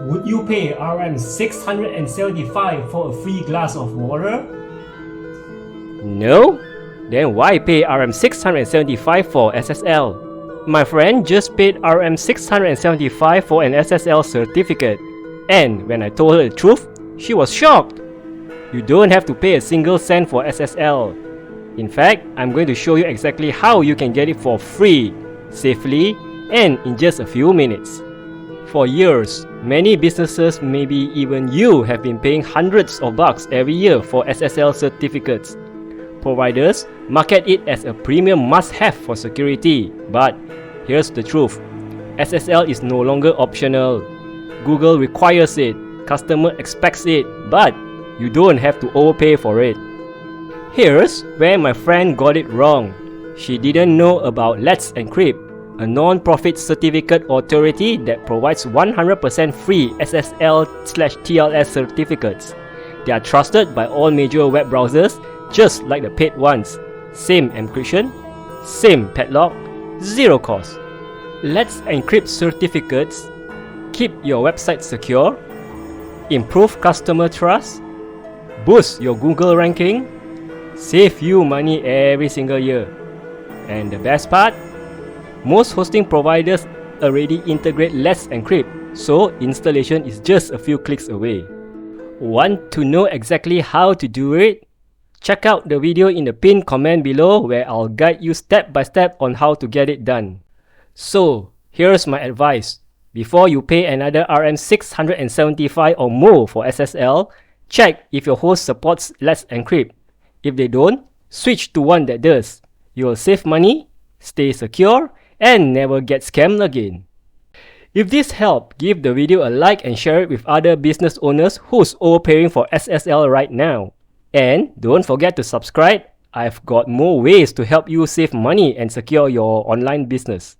Would you pay RM 675 for a free glass of water? No? Then why pay RM 675 for SSL? My friend just paid RM 675 for an SSL certificate, and when I told her the truth, she was shocked. You don't have to pay a single cent for SSL. In fact, I'm going to show you exactly how you can get it for free, safely, and in just a few minutes. For years, many businesses, maybe even you, have been paying hundreds of bucks every year for SSL certificates. Providers market it as a premium must-have for security, but here's the truth. SSL is no longer optional. Google requires it, customer expects it, but you don't have to overpay for it. Here's where my friend got it wrong. She didn't know about Let's Encrypt, a non-profit certificate authority that provides 100% free SSL/TLS certificates. They are trusted by all major web browsers, just like the paid ones. Same encryption, same padlock, zero cost. Let's Encrypt certificates keep your website secure, improve customer trust, boost your Google ranking, save you money every single year. And the best part? Most hosting providers already integrate Let's Encrypt, so installation is just a few clicks away. Want to know exactly how to do it? Check out the video in the pinned comment below where I'll guide you step by step on how to get it done. So, here's my advice. Before you pay another RM 675 or more for SSL, check if your host supports Let's Encrypt. If they don't, switch to one that does. You will save money, stay secure, and never get scammed again. If this helped, give the video a like and share it with other business owners who's overpaying for SSL right now. And don't forget to subscribe. I've got more ways to help you save money and secure your online business.